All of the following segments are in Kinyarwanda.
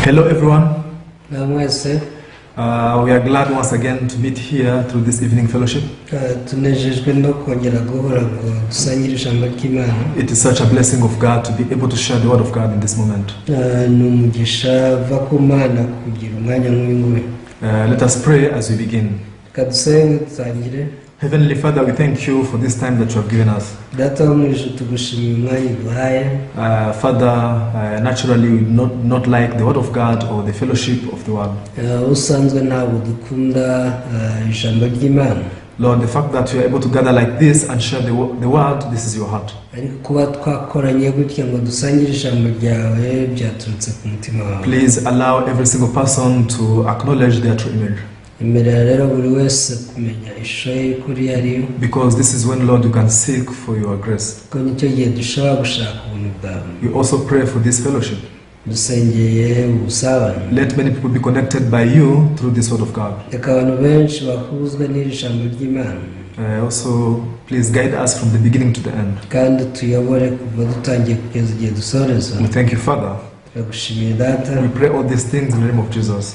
Hello everyone. We are glad once again to meet here through this evening fellowship. It is such a blessing of God to be able to share the word of God in this moment. Let us pray as we begin. Heavenly Father, we thank you for this time that you have given us. Father, naturally we not like the word of God or the fellowship of the world. Lord, the fact that you are able to gather like this and share the word, this is your heart. Please allow every single person to acknowledge their true image. Because this is when, Lord, you can seek for your grace. We also pray for this fellowship. Let many people be connected by you through this word of God. Also, please guide us from the beginning to the end. We thank you, Father. We pray all these things in the name of Jesus.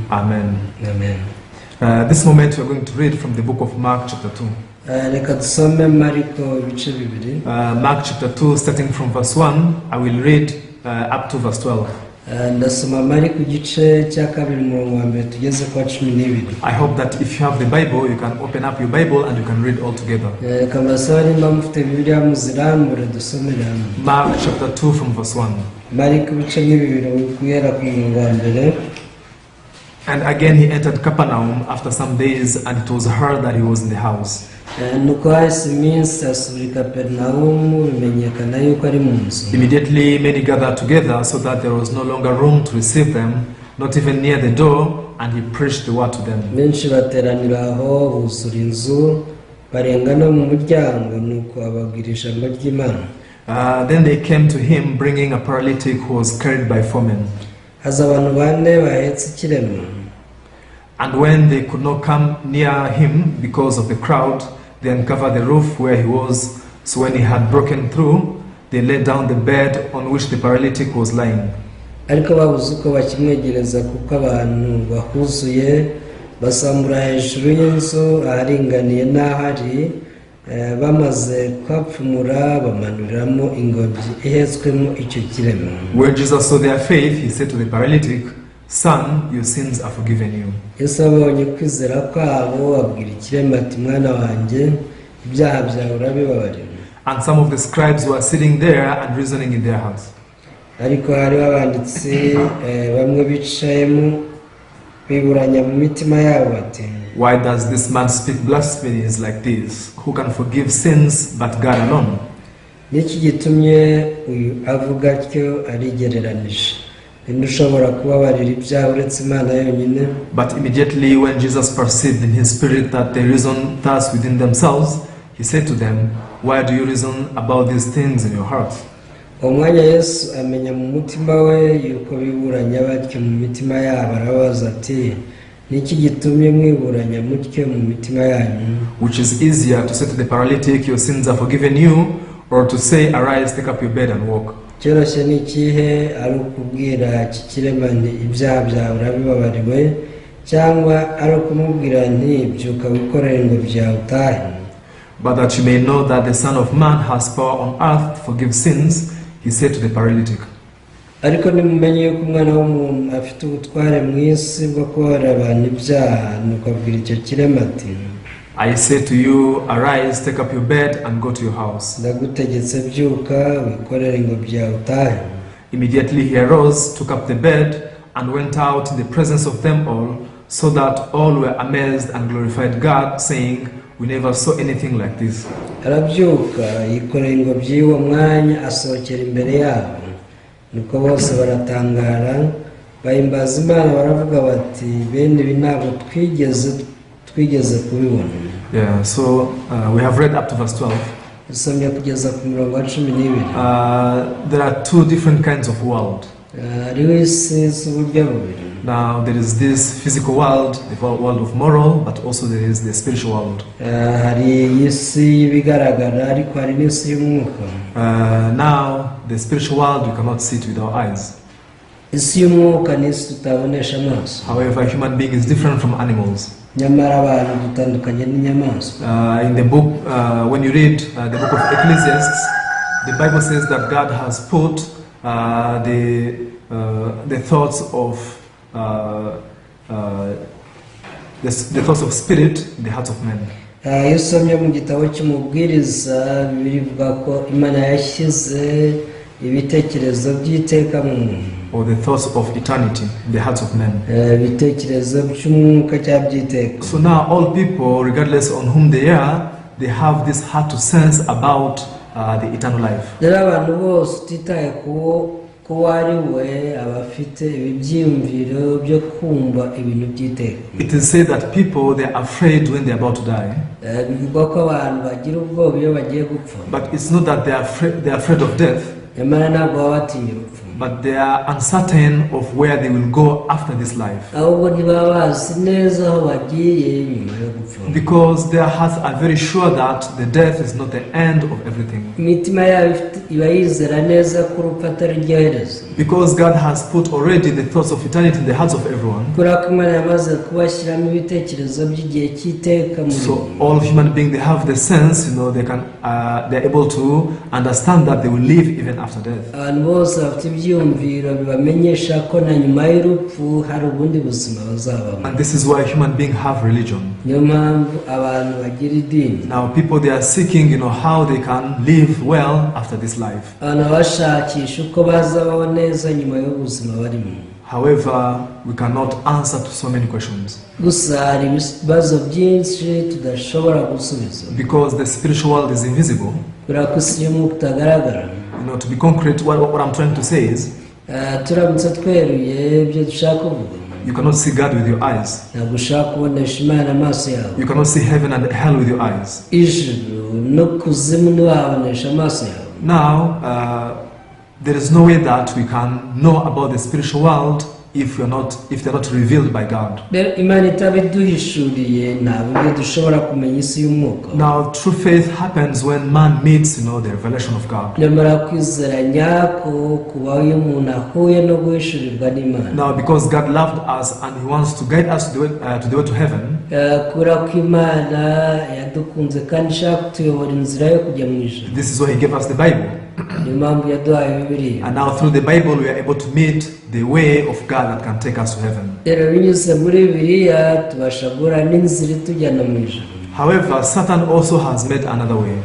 Amen. Amen. This moment we are going to read from the book of Mark chapter 2. Mark chapter 2 starting from verse 1. I will read up to verse 12. I hope that if you have the Bible, you can open up your Bible and you can read all together. Mark chapter 2 from verse 1. And again he entered Capernaum after some days, and it was heard that he was in the house. Immediately many gathered together, so that there was no longer room to receive them, not even near the door, and he preached the word to them. Then they came to him, bringing a paralytic who was carried by 4 men. And when they could not come near him because of the crowd, they uncovered the roof where he was. So when he had broken through, they laid down the bed on which the paralytic was lying. And when Jesus saw their faith, he said to the paralytic, "Son, your sins are forgiven you." And some of the scribes were sitting there and reasoning in their hearts. Why does this man speak blasphemies like this? Who can forgive sins but God alone? But immediately when Jesus perceived in his spirit that they reasoned thus within themselves, he said to them, "Why do you reason about these things in your hearts?" Which is easier, to say to the paralytic, "Your sins are forgiven you," or to say, "Arise, take up your bed and walk"? But that you may know that the Son of Man has power on earth to forgive sins, he said to the paralytic. I say to you, arise, take up your bed and go to your house. Immediately he arose, took up the bed, and went out in the presence of them all, so that all were amazed and glorified God, saying, "We never saw anything like this." Yeah, so we have read up to verse 12. There are two different kinds of world. Now there is this physical world, the world of moral, but also there is the spiritual world. Now the spiritual world we cannot see it with our eyes. However, a human being is different from animals. In the book, when you read the book of Ecclesiastes, the Bible says that God has put the thoughts of the thoughts of spirit in the hearts of men. Or the thoughts of eternity in the hearts of men. So now all people, regardless on whom they are, they have this heart to sense about the eternal life. It is said that people, they are afraid when they are about to die. But it's not that they are afraid of death, but they are uncertain of where they will go after this life. Because their hearts are very sure that the death is not the end of everything. Because God has put already the thoughts of eternity in the hearts of everyone. So all human beings, they have the sense, they're able to understand that they will live even after death. And this is why human beings have religion. Now people, they are seeking, how they can live well after this life. However, we cannot answer to so many questions. Because the spiritual world is invisible. To be concrete, what I'm trying to say is, you cannot see God with your eyes. You cannot see heaven and hell with your eyes. Now, there is no way that we can know about the spiritual world if they're not revealed by God. Now, true faith happens when man meets, the revelation of God. Now, because God loved us and He wants to guide us to the way to heaven. This is why He gave us the Bible. And now through the Bible we are able to meet the way of God that can take us to heaven. However, Satan also has made another way.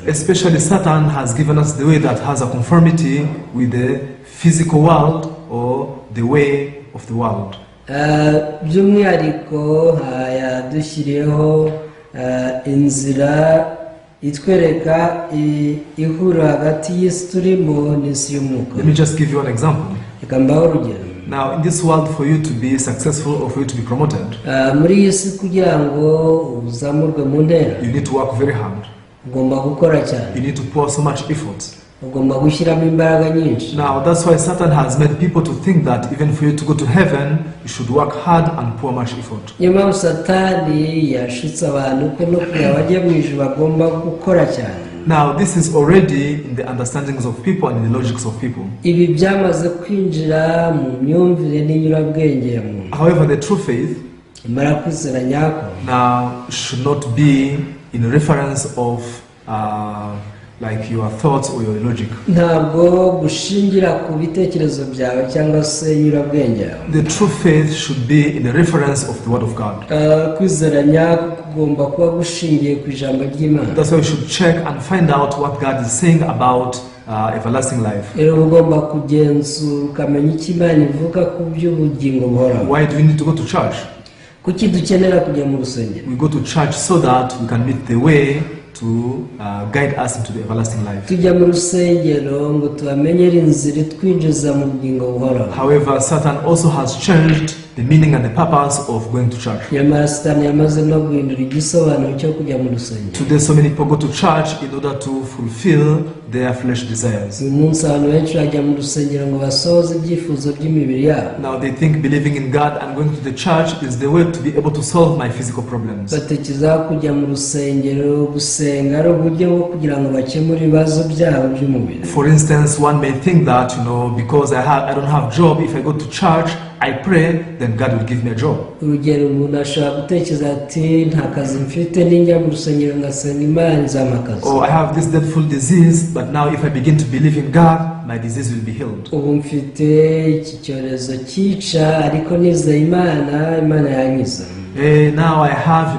Especially Satan has given us the way that has a conformity with the physical world or the way of the world. Inzira itwereka ihura hagati y'isi turimo n'isi y'umwuka. Let me just give you an example. Now, in this world, for you to be successful or for you to be promoted, muri isi kugira ngo uzamurwe mu ntera, you need to work very hard. Ugomba gukora cyane. You need to pour so much effort. Now that's why Satan has made people to think that even for you to go to heaven, you should work hard and pour much effort. Now this is already in the understandings of people and in the logics of people. However, the true faith now should not be in reference of like your thoughts or your logic. The true faith should be in the reference of the Word of God. That's why we should check and find out what God is saying about everlasting life. Why do we need to go to church? We go to church so that we can meet the way to guide us into the everlasting life. However, Satan also has changed the meaning and the purpose of going to church. Today, so many people go to church in order to fulfill their flesh desires. uyu munsi abantu benshi bajya mu rusengero ngo basohoze ibyifuzo by'imibiri yabo. Now they think believing in God and going to the church is the way to be able to solve my physical problems. batekereza kujya mu rusengero gusenga ari uburyo bwo kugira ngo bakemure ibibazo byabo by'umubiri. For instance, one may think that, because I don't have job, if I go to church, I pray, then God will give me a job. urugero umuntu ashobora gutekereza ati nta kazi mfite ninjya mu rusengero ngasenga Imana izampa akazi. Or I have this dreadful disease, but now if I begin to believe in God, my disease will be healed. ubu mfite iki cyorezo cyica ariko nizeye Imana yankiza. Now I have,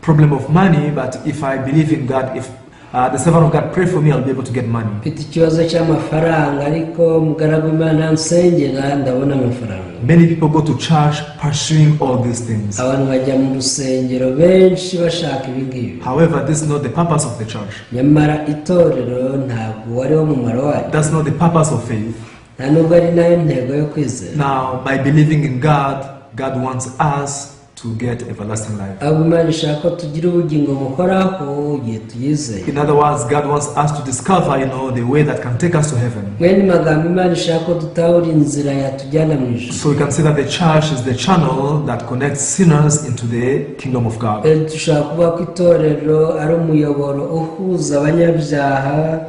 problem of money, but if I believe in God, if the servant of God pray for me, I'll be able to get money. mfite ikibazo cy'amafaranga ariko mugaragu Imana nsengera ndabona amafaranga. Many people go to church pursuing all these things. abantu bajya mu rusengero benshi bashaka ibi ngibi. However, this is not the purpose of the church. nyamara itorero ntabwo wari wo mumaro waryo. That's not the purpose of faith. nta nubwo ari nayo ntego yo kwizera. Now, by believing in God, God wants us to get everlasting life. ahubwo Imana ishaka ko tugira ubugingo buhoraho igihe tuyizeye. In other words, God wants us to discover, the way that can take us to heaven. mwene magambo Imana ishaka ko dutahura inzira yatujyana mu ijuru. So we can say that the church is the channel that connects sinners into the kingdom of God. dushobora kuvuga ko itorero ari umuyoboro uhuza abanyabyaha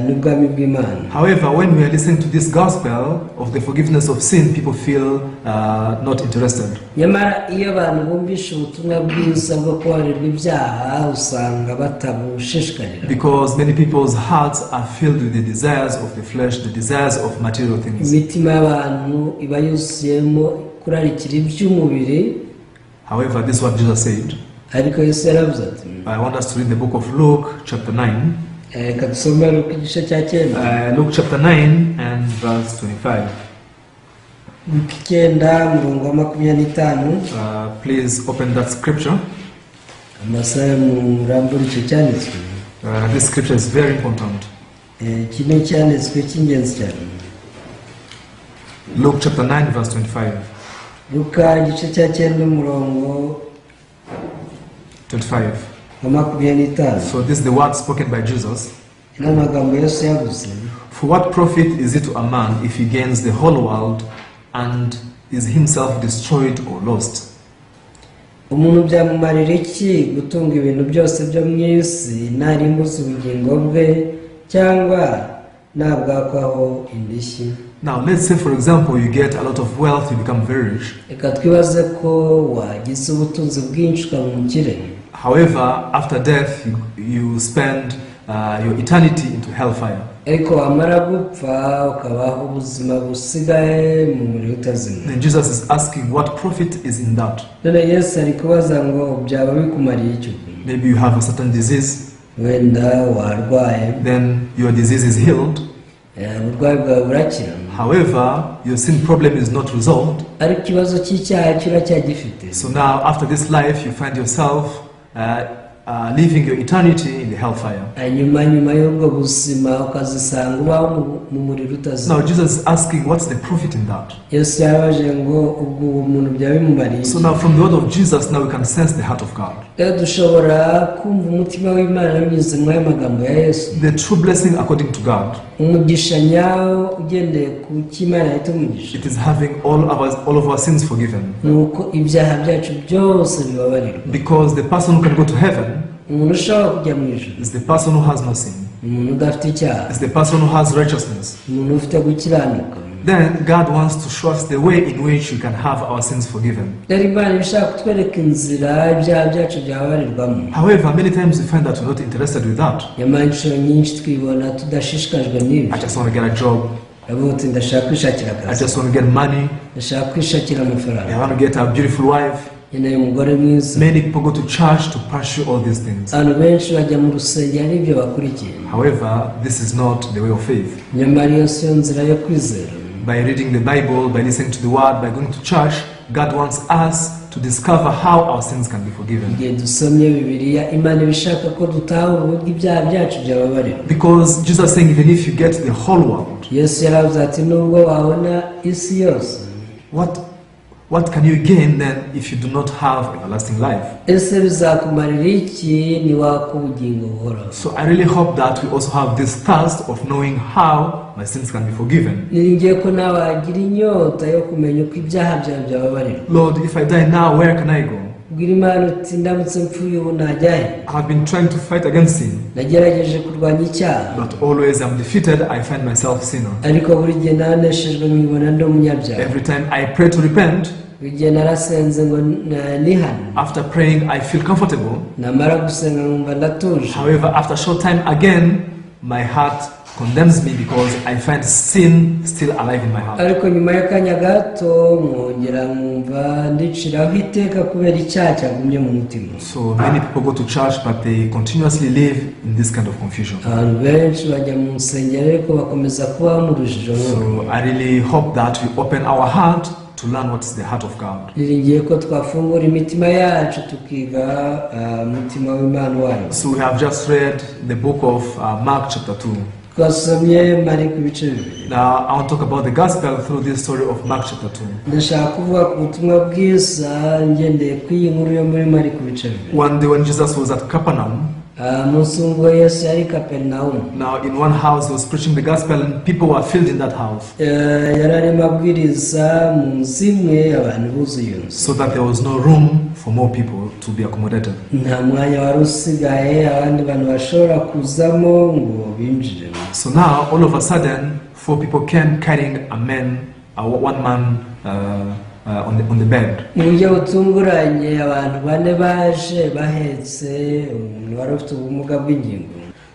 n'ubwami bw'Imana. However, when we are listening to this gospel of the forgiveness of sin, people feel not interested. nyamara iyo abantu bumvisha ubutumwa bwiza bwo kubabarirwa ibyaha usanga batabushishikarira. Because many people's hearts are filled with the desires of the flesh, the desires of material things. imitima y'abantu iba yuzuyemo kurarikira iby'umubiri. However, this is what Jesus said. ariko Yesu yaravuze ati, I want us to read the book of Luke, chapter 9. reka dusome Luka igice cya 9. Luke chapter 9 and verse 25. Luka 9 murongo wa 25. Please open that scripture. amasaha murambura icyo cyanditswe. This scripture is very important. kino cyanditswe cy'ingenzi cyane. Luke chapter 9 verse 25. Luka igice cya 9 umurongo 25. wa 25. So this is the word spoken by Jesus. ino magambo Yesu yavuze. For what profit is it to a man if he gains the whole world and is himself destroyed or lost? umuntu byamumarira iki gutunga ibintu byose byo mu isi narimbuza ubugingo bwe cyangwa nabwakwaho indishyi? Now let's say, for example, you get a lot of wealth, you become very rich. reka twibaze ko wagize ubutunzi bwinshi ukaba umukire. However, after death, you spend your eternity into hellfire. ariko wamara gupfa ukabaho ubuzima busigaye mu muriro utazima. Then Jesus is asking, what profit is in that? none Yesu ari kubaza ngo byaba bikumariye icyo? Maybe you have a certain disease, wenda warwaye, then your disease is healed. uburwayi bwawe burakira. However, your sin problem is not resolved. ariko ikibazo cy'icyaha kiracyagifite. So now, after this life, you find yourself living your eternity in the hellfire. nyuma y'ubwo buzima ukazisanga ubaho mu muriro utazima. Now Jesus is asking, what's the profit in that? Yesu yabaje ngo ubwo umuntu byaba bimumariye. So now from the word of Jesus, now we can sense the heart of God. rero dushobora kumva umutima w'Imana binyuze mu magambo ya Yesu. The true blessing according to God, umugisha nyawo ugendeye ku cy'Imana yatumugisha. it is having all of our sins forgiven. nuko ibyaha byacu byose bibabarirwa. Because the person who can go to heaven umuntu ushobora kujya mu ijuru is the person who has no sin. umuntu udafite icyaha. It's the person who has righteousness. umuntu ufite gukiranuka. Then God wants to show us the way in which we can have our sins forgiven. rero Imana ishaka kutwereka inzira ibyaha byacu byababarirwamo. However, many times we find that we're not interested with that. nyamara inshuro nyinshi twibona tudashishikajwe n'ibi. I just want to get a job. Uravuga uti ndashaka kwishakira I akazi, just want to get money. ndashaka kwishakira I amafaranga, want to get a beautiful wife. nkeneye umugore mwiza. Many people go to church to pursue all these things. abantu benshi bajya mu rusengero ari byo bakurikiye. However, this is not the way of faith. nyamara iyo si yo nzira yo kwizera. By reading the Bible, by listening to the word, by going to church, God wants us to discover how our sins can be forgiven. igihe dusomye Bibiliya, Imana iba ishaka ko dutahura uburyo ibyaha byacu byababarirwa. Because Jesus is saying, even if you get the whole world, Yesu yaravuze ati nubwo wabona isi yose, what can you gain then if you do not have everlasting life? ese bizakumarira iki niwaka ubugingo buhoraho? So I really hope that we also have this thirst of knowing how my sins can be forgiven. niringiye ko nawe wagira inyota yo kumenya uko ibyaha byawe byababarirwa. Lord, if I die now, where can I go? bwira Imana uti ndamutse mpfuye ubu najyahe? I have been trying to fight against sin, nagerageje kurwanya icyaha, but always I'm defeated. I find myself sinner. ariko buri gihe naneshejwe nkibona ndi umunyabyaha. Every time I pray to repent, buri gihe narasenze ngo nihane, after praying I feel comfortable. namara gusenga nkumva ndatuje. However, after a short time again, my heart condemns me because I find sin still alive in my heart. ariko nyuma y'akanya gato mwongera nkumva ndiciraho iteka kubera icyaha cyagumye mu mutima. So many people go to church, but they continuously live in this kind of confusion. abantu benshi bajya mu nsengero ariko bakomeza kuba mu rujijo. So I really hope that we open our heart to learn what is the heart of God. niringiye ko twafungura imitima yacu tukiga umutima w'Imana wayo. So we have just read the book of Mark chapter 2. twasomye Mariko ibice bibiri. Now I want to talk about the gospel through this story of Mark chapter 2. ndashaka kuvuga ku butumwa bwiza ngendeye ku iyi nkuru yo muri Mariko ibice bibiri. One day when Jesus was at Capernaum, umunsi ubwo Yesu yari i Kaperinawumu. now in one house he was preaching the gospel and people were filled in that house, yari arimo abwiriza mu nzu imwe abantu buzuye iyo nzu. so that there was no room for more people to be accommodated. nta mwanya wari usigaye abandi bantu bashobora kuzamo ngo binjire. So now all of a sudden 4 people came carrying a man, one man on the bed. mu buryo butunguranye abantu bane baje bahetse umuntu wari ufite ubumuga bw'ingingo.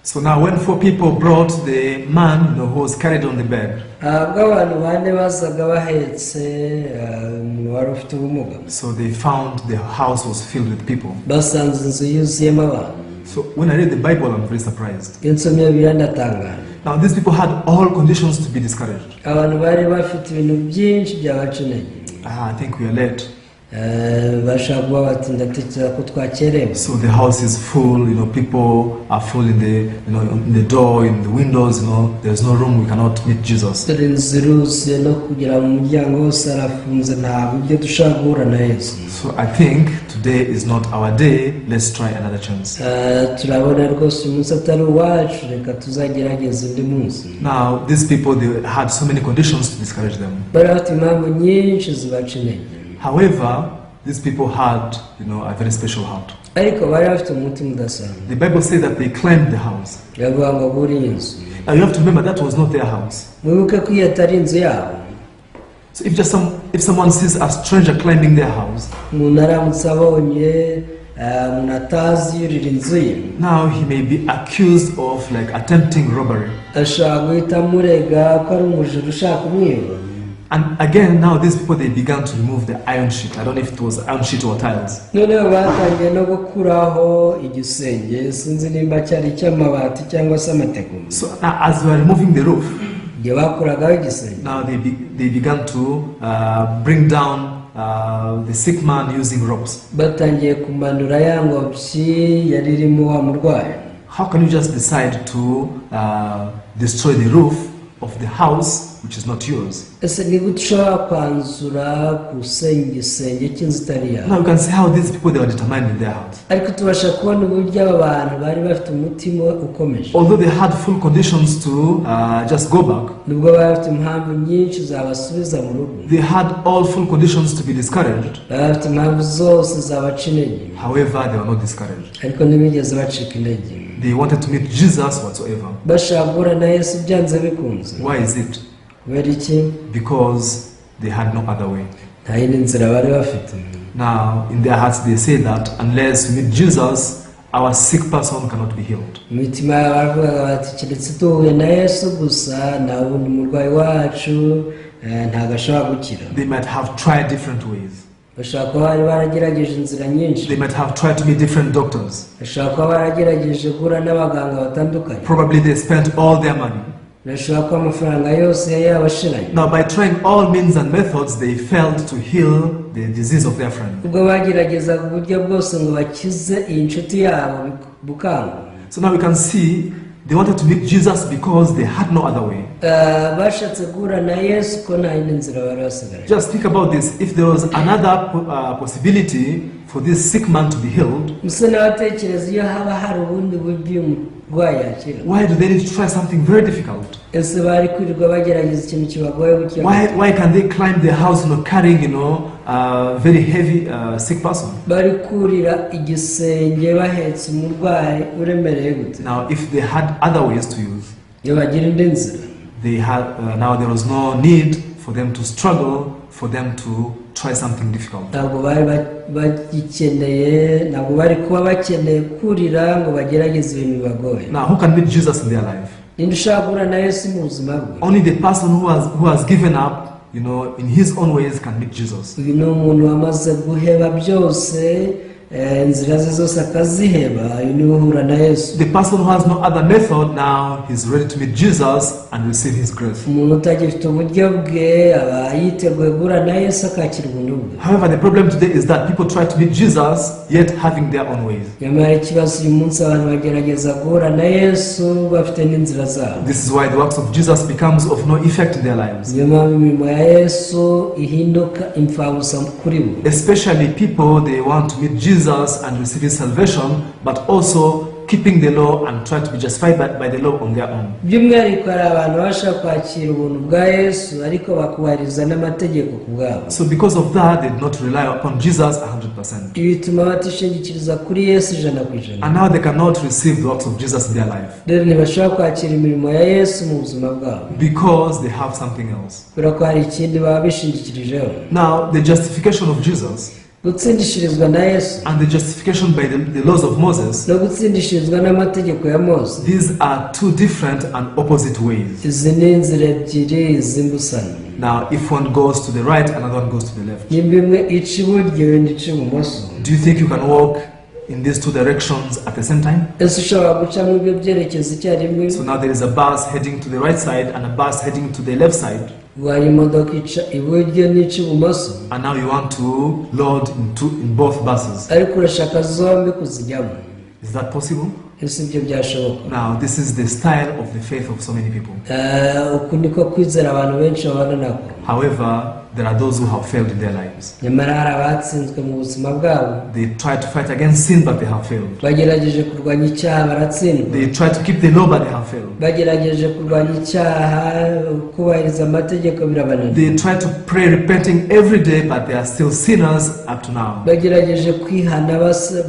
So now when 4 people brought the man, who was carried on the bed, ubwo abantu bane bazaga bahetse umuntu wari ufite ubumuga, so they found the house was filled with people. basanze inzu yuzuyemo abantu. So when I read the Bible, I'm very surprised. iyo nsomye Bibiliya ndatangara. Now these people had all conditions to be discouraged. abantu bari bafite ibintu byinshi byabaca intege. I think we are late. bashaka kuba bati ndatekereza ko twakerewe. So the house is full, people are full in the door, in the windows, there's no room, we cannot meet Jesus. dore inzu iruzuye no kugera mu muryango hose arafunze, ntabwo ibyo dushaka guhura na Yesu. So I think today is not our day, let's try another chance. turabona rwose uyu munsi atari uwacu, reka tuzagerageza undi munsi. Now these people, they had so many conditions to discourage them. bari bafite impamvu nyinshi zibaca intege. However, these people had, a very special heart. ariko bari bafite umutima udasanzwe. The Bible says that they climbed the house. biravuga ngo buriye inzu. Now you have to remember that was not their house. mwibuke ko iyo atari inzu yabo. So if someone sees a stranger climbing their house, umuntu aramutse abonye umuntu atazi yurira inzu ye, now he may be accused of attempting robbery. ashobora guhita amurega ko ari umujura ushaka kumwiba. And again, now these people, they began to remove the iron sheet. I don't know if it was iron sheet or tiles. noneho batangiye no gukuraho igisenge, sinzi nimba cyari icy'amabati cyangwa se amategura. So now as we are removing the roof, igihe bakuragaho igisenge, now they began to bring down the sick man using ropes. batangiye kumanura ya ngobyi yari irimo wa murwayi. How can you just decide to destroy the roof of the house which is not yours? ese ni gute ushobora kwanzura gusenya igisenge cy'inzu itari yawe? Now you can see how these people, they were determined in their heart. ariko tubasha kubona uburyo aba bantu bari bafite umutima ukomeje. Although they had full conditions to just go back, nubwo bari bafite impamvu nyinshi zabasubiza mu rugo, they had all full conditions to be discouraged. bari bafite impamvu zose zabaca intege, However, they were not discouraged. ariko ntibigeze bacika intege. They wanted to meet Jesus whatsoever. bashaka guhura na Yesu byanze bikunze. Why is it? kubera iki? Because they had no other way. nta yindi nzira bari bafite. Now, in their hearts, they say that unless we meet Jesus, our sick person cannot be healed. mu mitima yabo baravuga bati keretse duhuye na Yesu gusa, nta wundi murwayi wacu ntabwo ashobora gukira. They might have tried different ways. bashobora kuba bari baragerageje inzira nyinshi. They might have tried to meet different doctors. bashobora kuba baragerageje guhura n'abaganga batandukanye. Probably they spent all their money. bashobora kuba amafaranga yose yari yabashiranye. Now, by trying all means and methods, they failed to heal the disease of their friend. ubwo bageragezaga uburyo bwose ngo bakize iyi nshuti yabo bukanga. So now we can see They wanted to meet Jesus because they had no other way. bashatse guhura na Yesu ko nta yindi nzira bari basigaje. Just think about this. If there was another possibility for this sick man to be healed, Musene watekereza iyo haba hari ubundi buryo umurwayi yakira. why do they need to try something very difficult? Ese bari kwirirwa bagerageza ikintu kibagoye gukira? Why can they climb their house, carrying, a very heavy sick person? Bari kurira igisenge bahetse umurwayi uremereye gute? Now, if they had other ways to use, Iyo bagira indi nzira. they had. Now there was no need for them to struggle, for them to try something difficult. Ntabwo bari bagikeneye, ntabwo bari kuba bakeneye kurira ngo bagerageze ibintu bibagoye. Now, who can meet Jesus in their life? Ninde ushaka guhura na Yesu mu buzima bwe? Only the person who has given up, in his own ways, can meet Jesus. Uyu ni umuntu wamaze guheba byose, inzira ze zose akaziheba, uyu ni uhura na Yesu. The person who has no other method, now he's ready to meet Jesus and receive his grace. Umuntu utagifite uburyo bwe aba yiteguye guhura na Yesu akakira ubuntu bwe. However, the problem today is that people try to meet Jesus yet having their own ways. Nyamara ikibazo uyu munsi abantu bagerageza guhura na Yesu bafite n'inzira zabo. This is why the works of Jesus becomes of no effect in their lives. Niyo mpamvu imirimo ya Yesu ihinduka imfabusa kuri bo. Especially people, they want to meet Jesus and receive his salvation, but also keeping the law and try to be justified by the law on their own. By'umwihariko hari abantu bashaka kwakira ubuntu bwa Yesu ariko bakubahiriza n'amategeko ku bwabo. So because of that, they did not rely upon Jesus 100%. Ibi bituma batishingikiriza kuri Yesu 100%. And now they cannot receive the works of Jesus in their life. Rero ntibashobora kwakira imirimo ya Yesu mu buzima bwabo. Because they have something else. Kubera ko hari ikindi baba bishingikirijeho. Now, the justification of Jesus gutsindishirizwa na Yesu and the justification by the laws of Moses, no gutsindishirizwa n'amategeko ya Mose, these are two different and opposite ways. Izi ni inzira ebyiri zimbusana. Now, if one goes to the right, another one goes to the left. Nimba imwe ica iburyo indi ica ibumoso. Do you think you can walk in these two directions at the same time? Ese ushobora guca mu ibyo byerekezo icyarimwe? So now there is a bus heading to the right side and a bus heading to the left side. Wari imodoka ica iburyo n'ica ibumoso. And now you want to load in both buses. Ariko urashaka zombi kuzijyamo. Is that possible? Ese ibyo byashoboka? Now this is the style of the faith of so many people. Uku niko kwizera abantu benshi babana nako. However, there are those who have failed in their lives. Nyamara hari abatsinzwe mu buzima bwabo. They try to fight against sin, but they have failed. Bagerageje kurwanya icyaha baratsindwa. They try to keep the law, but they have failed. Bagerageje kurwanya icyaha kubahiriza amategeko birabananira. They try to pray repenting every day, but they are still sinners up to now. Bagerageje kwihana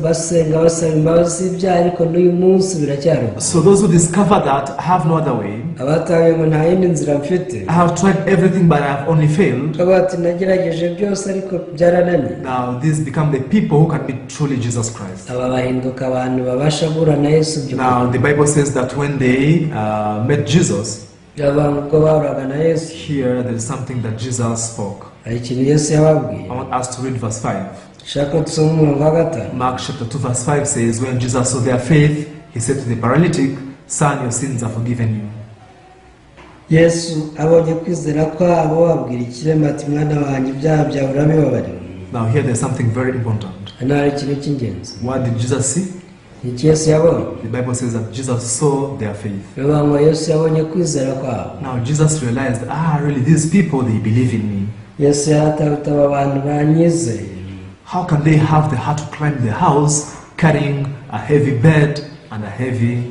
basenga basaba imbabazi z'ibyaha ariko n'uyu munsi biracyariho. So those who discover that have no other way. Abatawe ngo nta yindi nzira mfite. I have tried everything, but I have only failed. Abati nagerageje byose ariko byarananiye. Now these become the people who can meet truly Jesus Christ. Aba bahinduka abantu babasha guhura na Yesu by'ukuri. Now the Bible says that when they met Jesus, ubwo bahuraga na Yesu, here there is something that Jesus spoke. hari ikintu Yesu yababwiye. I want us to read verse 5. Shaka tusome umurongo wa 5. Mark chapter 2 verse 5 says, when Jesus saw their faith, he said to the paralytic, son, your sins are forgiven you. Yesu abonye kwizera kwabo abwira ikirema ati mwana wanjye ibyaha byawe urabibabariwe. Now here there's something very important. Hano hari ikintu cy'ingenzi. What did Jesus see? Iki Yesu yabonye. The Bible says that Jesus saw their faith. Bivuga ngo Yesu yabonye kwizera kwabo. Now Jesus realized, really these people, they believe in me. Yesu yarataba abantu banyizeye. How can they have the heart to climb the house carrying a heavy bed and a heavy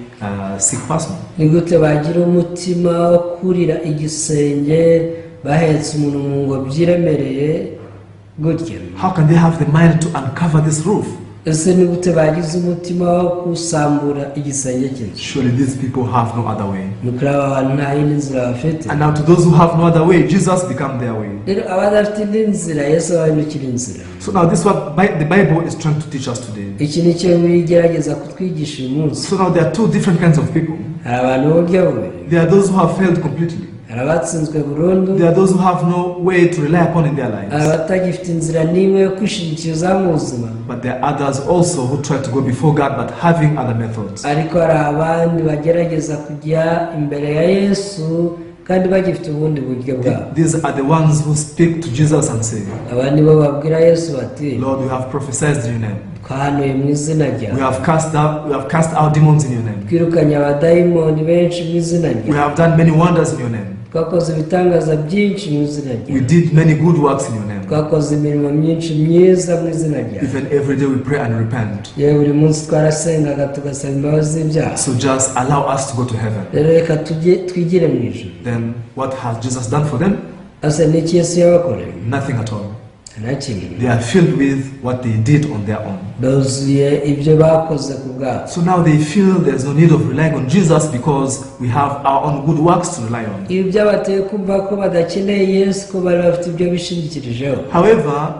sick person? Ni gute bagira umutima wo kurira igisenge bahetse umuntu mu ngo byiremereye gutya? How can they have the mind to uncover this roof? Ese ni gute bagize umutima wo kusambura igisenge cye? Surely these people have no other way. Nukuri aba bantu nta yindi nzira bafite. And now to those who have no other way, Jesus became their way. Rero abadafite indi nzira Yesu abahindukira inzira. So now this is what the Bible is trying to teach us today. Iki ni cyo bigerageza kutwigisha uyu munsi. So now there are two different kinds of people. Hari abantu b'uburyo bubiri. There are those who have failed completely. Hari abatsinzwe burundu. There are those who have no way to rely upon in their lives. Abatagifite inzira n'imwe yo kwishingikiriza mu buzima. But there are others also who try to go before God but having other methods. Ariko hari abandi bagerageza kujya imbere ya Yesu kandi bagifite ubundi buryo bwabo. These are the ones who speak to Jesus and say, Aba nibo babwira Yesu bati, Lord, we have prophesied in your name. twahanuye mu izina We ryawe, have cast out demons in your name. twirukanye abadayimoni benshi mu izina We ryawe, have done many wonders in your name. twakoze ibitangaza byinshi mu izina We ryawe, did many good works in your name. twakoze imirimo myinshi myiza mu izina ryawe. Even every day we pray and repent. Yewe buri munsi twarasengaga tugasaba imbabazi z'ibyaha. So just allow us to go to heaven. Rero reka twigire mu ijuru. Then what has Jesus done for them? Ase n'iki Yesu yabakoreye? Nothing at all. Nta kimwe. They are filled with what they did on their own. Buzuye ibyo bakoze ku bwabo. So now they feel there's no need of relying on Jesus because we have our own good works to rely on. Ibi byabateye kumva ko badakeneye Yesu, ko bari bafite ibyo bishingikirijeho. However,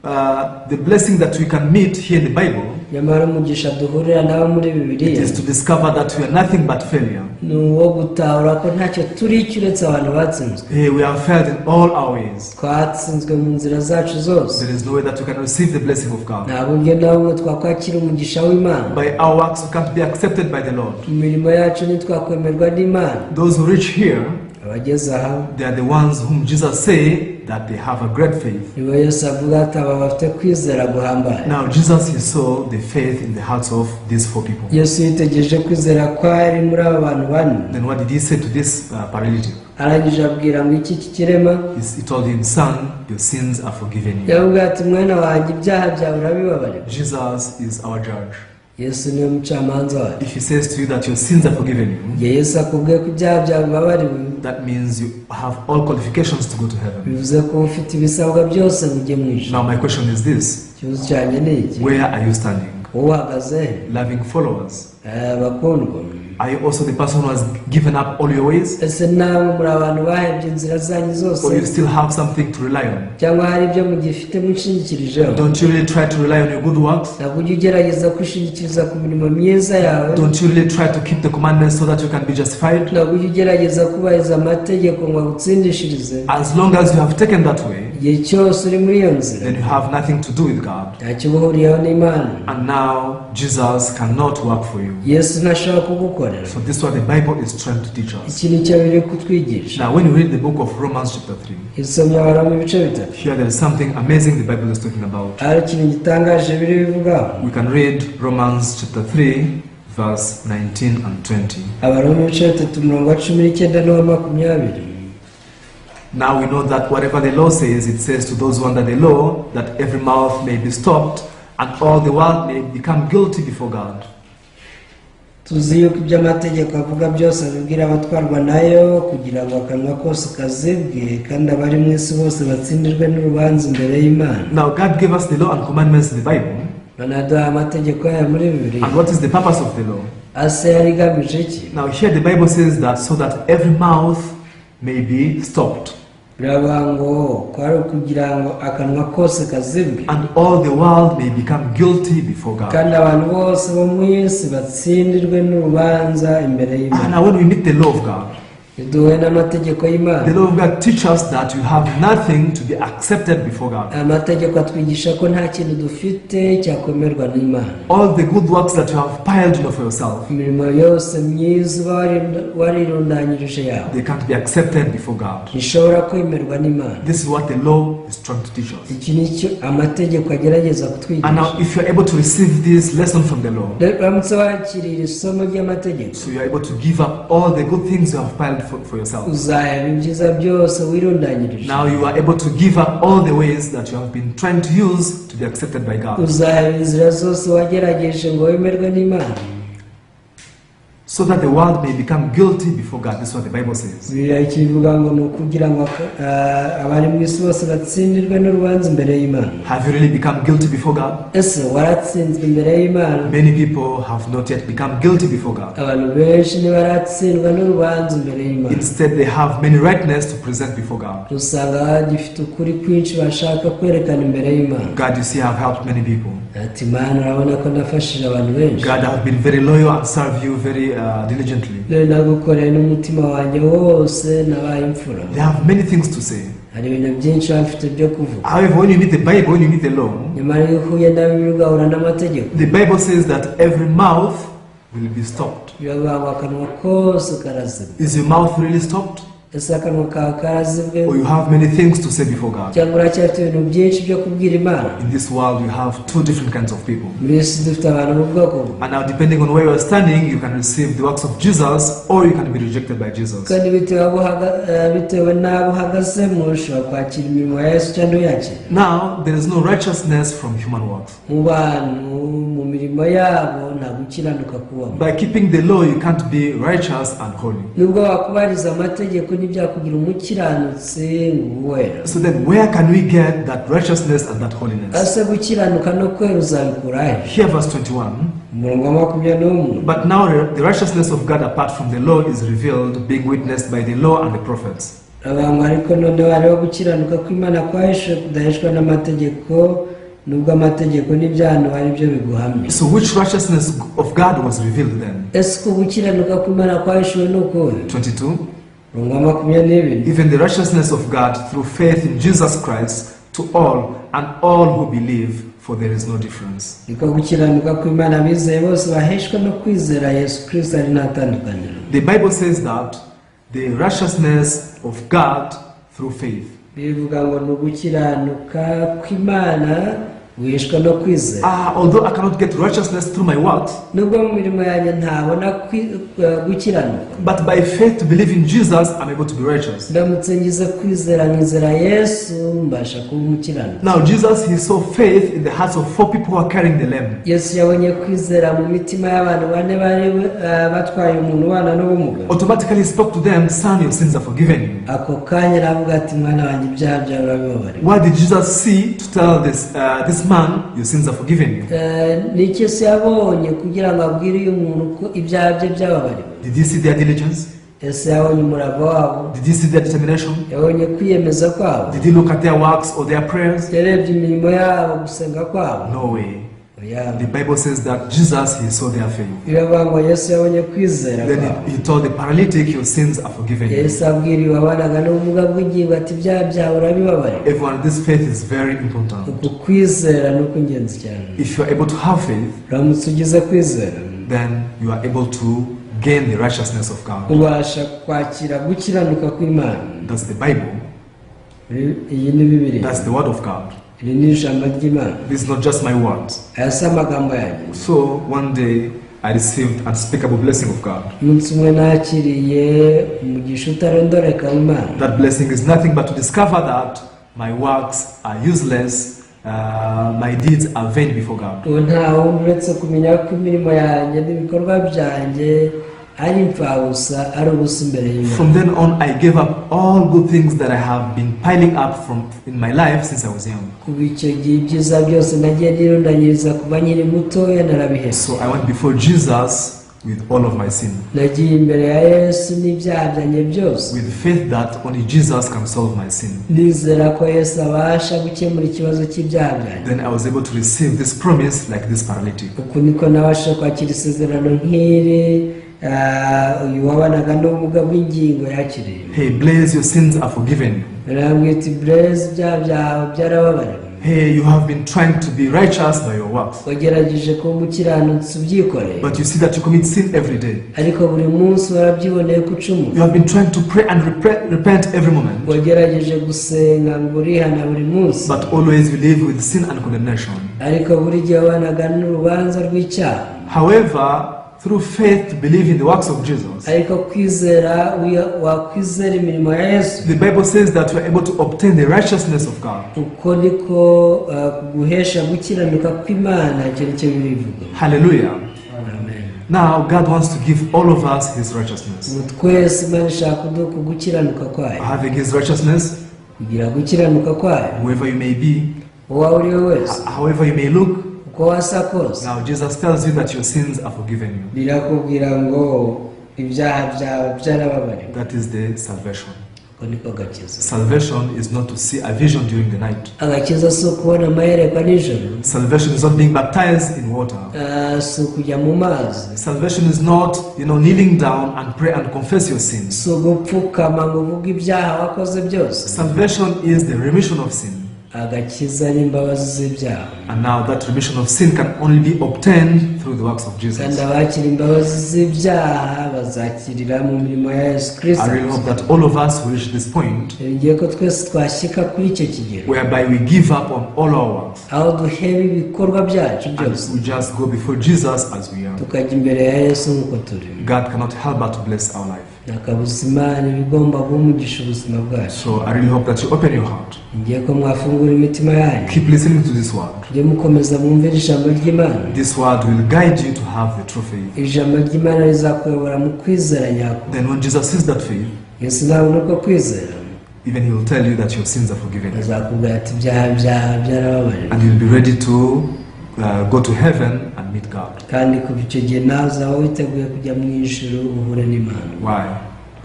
the blessing that we can meet here in the Bible, Nyamara umugisha duhurira nawo muri it Bibiliya is to discover that we are nothing but failure. ni uwo gutahura ko ntacyo turi cyo uretse abantu batsinzwe. We have failed in all our ways. Twatsinzwe mu nzira zacu zose. There is no way that we can receive the blessing of God. Nta buryo na bumwe twakwakira umugisha w'Imana. By our works, we can't be accepted by the Lord. Imirimo yacu ntitwakwemerwa n'Imana. Those who reach here, Abageze aha they are the ones whom Jesus say that they have a great faith. nibo Yesu avuga ati aba bafite kwizera guhambaye. Now Jesus, he saw the faith in the hearts of these four people. Yesu yitegereje kwizera kwari muri aba bantu bane. Then what did he say to this paralytic? Arangije abwira ngo iki kirema, He told him, son, your sins are forgiven you. yavuga ati mwana wanjye ibyaha byawe urabibabariwe. Jesus is our judge. Yesu niwe mucamanza wacu. If he says to you that your sins are forgiven you, Igihe Yesu akubwiye ko ibyaha byawe bibabariwe, that means you have all qualifications to go to heaven. bivuze ko ufite ibisabwa byose ngo ujye mu ijuru. Now my question is this: Ikibazo cyanjye ni iki? where are you standing? Wowe uhagaze Loving followers? bakundwa, Are you also the person who has given up all your ways? ese nawe muri abantu bahebye inzira zanyu Or zose, you still have something to rely on? cyangwa hari ibyo mugifite mwishingikirijeho? Don't you really try to rely on your good works? Ntabwo ujya ugerageza kwishingikiriza ku mirimo myiza yawe? Don't you really try to keep the commandments so that you can be justified? Ntabwo ujya ugerageza kubahiriza amategeko ngo agutsindishirize? As long as you have taken that way, Igihe cyose uri muri iyo nzira, then you have nothing to do with God. ntacyo uba uhuriyeho n'Imana. And now Jesus cannot work for you. Yesu ntashobora kugukorera. So this is what the Bible is trying to teach us. Iki ni cyo biri kutwigisha. Now when you read the book of Romans chapter 3, Isomye Abaroma ibice bitatu. here there is something amazing the Bible is talking about. Hari ikintu gitangaje biri bivugaho. We can read Romans chapter 3 verse 19 and 20. Abaroma ibice bitatu umurongo wa 19 n'uwa 20. Now we know that whatever the law says, it says to those who are under the law that every mouth may be stopped and all the world may become guilty before God. Tuzi yuko ibyo amategeko avuga byose abibwira abatwarwa nayo kugira ngo akanwa kose kazibwe kandi abari mu isi bose batsindirwe n'urubanza imbere y'Imana. Now God gave us the law and commandments in the Bible. Banaduha amategeko yayo muri Bibiliya. And what is the purpose of the law? Ase yari igamije iki? Now here the Bible says that so that every mouth may be stopped Biravuga ngo kwari ukugira ngo akanwa kose kazibwe and all the world may become guilty before God. kandi abantu bose bo mu isi batsindirwe n'urubanza imbere y'Imana. And now when we meet the law of God, Duhuye n'amategeko y'Imana. the law of God teaches us that you have nothing to be accepted before God. Amategeko atwigisha ko nta kintu dufite cyakwemerwa n'Imana. All the good works that you have piled up for yourself, Imirimo yose myiza warirundanyirije yawe they can't be accepted before God. ishobora kwemerwa n'Imana. This is what the law is trying to teach us. Iki ni cyo amategeko agerageza And kutwigisha. now if you're able to receive this lesson from the law, Uramutse wakiriye isomo ry'amategeko, so you're able to give up all the good things you have piled for yourself. uzaheba ibyiza byose wirundanyirije. Now you are able to give up all the ways that you have been trying to use to be accepted by God, Uzaheba inzira zose wagerageje ngo wemerwe n'Imana, so that the world may become guilty before God. This is what the Bible says. Bibiliya ikivuga ngo ni ukugira ngo abari mu isi bose batsindirwe n'urubanza imbere y'Imana. Have you really become guilty before God? Ese waratsinzwe imbere y'Imana? Many people have not yet become guilty before God. Abantu benshi ntibaratsindwa n'urubanza imbere y'Imana. Instead, they have many rightness to present before God. Usanga bagifite ukuri kwinshi bashaka kwerekana imbere y'Imana. God, you see, I have helped many people. Ati Mana, urabona ko nafashije abantu benshi. God, I have been very loyal and served you very diligently. Rero nagukoreye n'umutima wanjye wose, nabaye imfura. They have many things to say. Hari ibintu byinshi bafite byo kuvuga. However, when you meet the Bible, when you meet the law, Nyamara iyo uhuye na Bibiliya ugahura n'amategeko, the Bible says that every mouth will be stopped. biravuga ngo akanwa kose karazima. Is your mouth really stopped? ese akanwa kawe karazibwe or you have many things to say before God. cyangwa uracyafite ibintu byinshi byo kubwira Imana. In this world, we have two different kinds of people. Muri iyi si dufite abantu mu bwoko bumwe. And now, depending on where you are standing, you can receive the works of Jesus or you can be rejected by Jesus. kandi bitewe n'abo uhagazemo ushobora kwakira imirimo ya Yesu cyangwa uyakira. Now, there is no righteousness from human works. Mu bantu mu mirimo yabo nta gukiranuka kubamo. By keeping the law, you can't be righteous and holy. Nubwo wakubahiriza amategeko ntibyakugira umukiranutsi ngo wera. So then, where can we get that righteousness and that holiness? ase gukiranuka no kwera uzabikura he? Here, verse 21. Umurongo wa 21. But now the righteousness of God apart from the law is revealed, being witnessed by the law and the prophets. Abantu ariko noneho hariho gukiranuka kw'Imana kwahishwe kudahishwa n'amategeko, nubwo amategeko n'ibyaha ari byo biguhamya. So which righteousness of God was revealed then? Ese ko gukiranuka kw'Imana kwahishwe nuko? 22. Umurongo wa 22. Even the righteousness of God through faith in Jesus Christ to all and all who believe, for there is no difference. Niko gukiranuka kw'Imana bizeye bose baheshwa no kwizera Yesu Kristo ari nta tandukaniro. The Bible says that the righteousness of God through faith. Bivuga ngo ni ugukiranuka kw'Imana wishwa no kwizera. Although I cannot get righteousness through my works, nubwo mu mirimo yanjye ntabona gukiranuka, but by faith to believe in Jesus, I'm able to be righteous. ndamutse ngize kwizera nkizera Yesu mbasha kuba umukiranuka. Now Jesus, he saw faith in the hearts of 4 people who are carrying the lamb. Yesu yabonye kwizera mu mitima y'abantu bane bari batwaye umuntu ubana n'ubumuga. Automatically he spoke to them, son, your sins are forgiven you. Ako kanya aravuga ati mwana wanjye ibyaha byawe urabibabariwe. What did Jesus see to tell this man, your sins are forgiven you? Ni iki Yesu yabonye kugira ngo abwire uyu muntu ko ibyaha bye byababariwe? Did he see their diligence? Yesu yabonye umurava wabo. Did he see their determination? Yabonye kwiyemeza kwabo. Did he look at their works or their prayers? Yarebye imirimo yabo, gusenga kwabo. No way. The Bible says that Jesus, he saw their faith. Then he told the paralytic, your sins are forgiven you. Everyone, this faith is very important. If you are able to have faith, then you are able to gain the righteousness of God. That's the Bible. That's the word of God. This is not just my words. So one day I received unspeakable blessing of God. That blessing is nothing but to discover that my works are useless, my deeds are vain before God. From then on, I gave up all good things that I have been piling up in my life since I was young. So I went before Jesus with all of my sin, with faith that only Jesus can solve my sin. Then I was able to receive this promise like this paralytic. Hey Blaise, your sins are forgiven. Hey, you have been trying to be righteous by your works, but you see that you commit sin every day. You have been trying to pray and repent every moment, but always you live with sin and condemnation. However, through faith to believe in the works of Jesus, the Bible says that we are able to obtain the righteousness of God. Hallelujah. Amen. Now God wants to give all of us his righteousness. Having his righteousness, whoever you may be, however you may look, now Jesus tells you that your sins are forgiven you. That is the salvation. Salvation is not to see a vision during the night. Salvation is not being baptized in water. Salvation is not, kneeling down and pray and confess your sins. Salvation is the remission of sin. And now that remission of sin can only be obtained through the works of Jesus. kandi abakira imbabazi z'ibyaha bazakirira mu mirimo ya Yesu Kristo. I really hope that all of us will reach this point ngiye ko twese twashyika kuri icyo kigero whereby we give up on all our works aho duheba ibikorwa byacu byose and we just go before Jesus as we are. tukajya imbere ya Yesu nk'uko turi. God cannot help but to bless our life. nakabuza Imana ibigomba guhumugisha ubuzima bwacu. So I really hope that you open your heart. ngiye ko mwafungura imitima yanyu. Keep listening to this word. mujye mukomeza mwumvira ijambo ry'Imana. This word will guide you to have the true faith. ijambo ry'Imana rizakuyobora mu kwizera nyako. Then when Jesus sees that faith, Yesu nabona uko kwizera, even he will tell you that your sins are forgiven. azakubwira ati ibyaha byawe byarababarira. And you'll be ready to go to heaven and meet God. kandi kuva icyo gihe nazaba witeguye kujya mu ijuru uhure n'Imana. Why?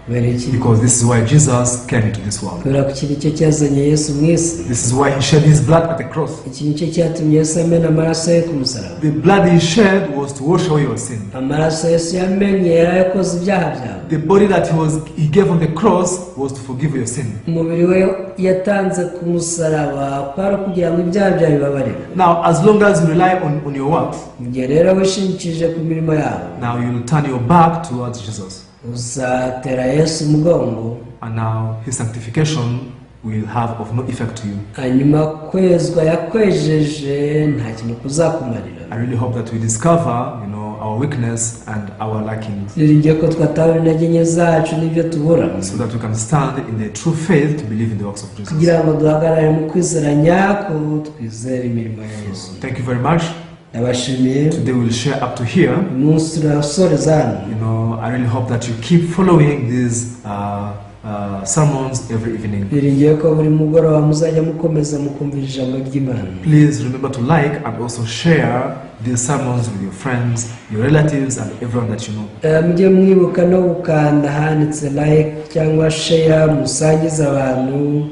kubera iki? Because this is why Jesus came into this world. kubera ko iki nicyo cyazanye Yesu mu isi. This is why he shed his blood at the cross. iki nicyo cyatumye Yesu amena amaraso ye ku musaraba. The blood he shed was to wash away your sin. amaraso Yesu yamennye yari yakoze ibyaha byawe. The body that he gave on the cross was to forgive your sin. umubiri we yatanze ku musaraba kwari kugira ngo ibyaha byawe bibabarire. Now, as long as you rely on your works, mu gihe rero wishingikirije ku mirimo yawe, now you will turn your back towards Jesus. uzatera Yesu umugongo, And now his sanctification will have of no effect to you. hanyuma kwezwa yakwejeje nta kintu kuzakumarira. I really hope that we discover, our weakness and our lackings, Turingiye ko twatahura intege nke zacu n'ibyo tubura, so that we can stand in the true faith to believe in the works of Jesus. kugira ngo duhagarare mu kwizera nyako, twizere imirimo ya Yesu. Thank you very much. Ndabashimiye. Today we'll share up to here. umunsi turasoreza hano. I really hope that you keep following these sermons every evening. Turingiye ko buri mugoroba muzajya mukomeza mukumvira ijambo ry'Imana. Please remember to like and also share these sermons with your friends, your relatives, and everyone that you know. Mujye mwibuka no gukanda handitse like cyangwa share, musangize abantu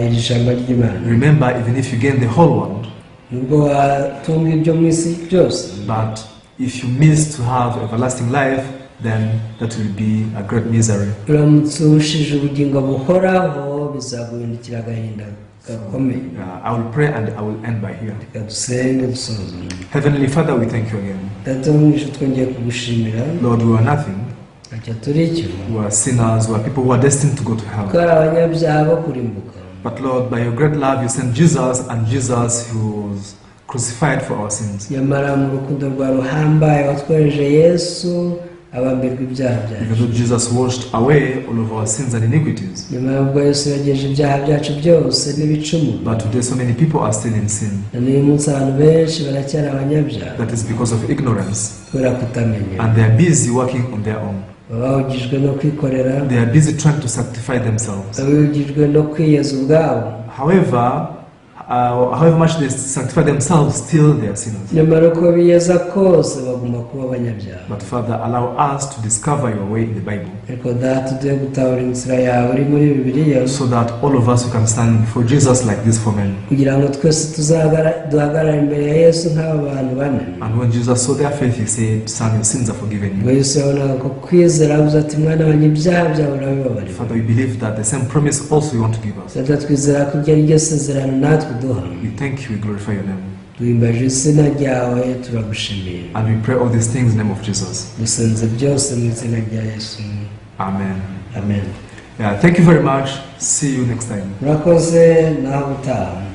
iri jambo ry'Imana. Remember, even if you gain the whole world, nubwo watunga ibyo mu isi byose, but if you miss to have everlasting life, then that will be a great misery. uramutse ushije ubugingo buhoraho bizaguhindukira agahinda gakomeye. I will pray and I will end by here. Reka dusenge dusoza. Heavenly Father, we thank you again. Data mu ijuru twongeye kugushimira. Lord, we are nothing. ntacyo turi cyo. We are sinners. We are people who are destined to go to hell. twari abanyabyaha bo kurimbuka. But Lord, by your great love, you sent Jesus, and Jesus who was crucified for our sins. nyamara mu rukundo rwa ruhambaye watwereje Yesu abambirwa ibyaha Even byacu. though Jesus washed away all of our sins and iniquities, nyamara ubwo Yesu yogeje ibyaha byacu byose n'ibicumuro, but today so many people are still in sin. na n'uyu munsi abantu benshi baracyari abanyabyaha That is because of ignorance, kubera kutamenya. and they are busy working on their own. baba bahugijwe no kwikorera, They are busy trying to sanctify themselves. baba bahugijwe no kwiyeza ubwabo. However much they sanctify themselves, still they are sinners. nyamara uko biyeza kose baguma kuba abanyabyaha. But Father, allow us to discover your way in the Bible, ariko data tugiye gutahura inzira yawe uri muri Bibiliya, so that all of us who can stand before Jesus like these four men. kugira ngo twese duhagarare imbere ya Yesu nk'aba bantu bane. And when Jesus saw their faith, he said, "Son, your sins are forgiven ngo you." Yesu yabonaga ko kwizera avuze ati mwana wanjye ibyaha byawe urabibabarira. Father, we believe that the same promise also you want to give us. data twizera ko iryo ari ryo sezerano natwe duha. We thank you, we glorify your name. duhimbaje izina ryawe turagushimiye. And we pray all these things in the name of Jesus. dusenze byose mu izina rya Yesu. Amen. amen. Yeah, thank you very much. See you next time. murakoze naho utaha.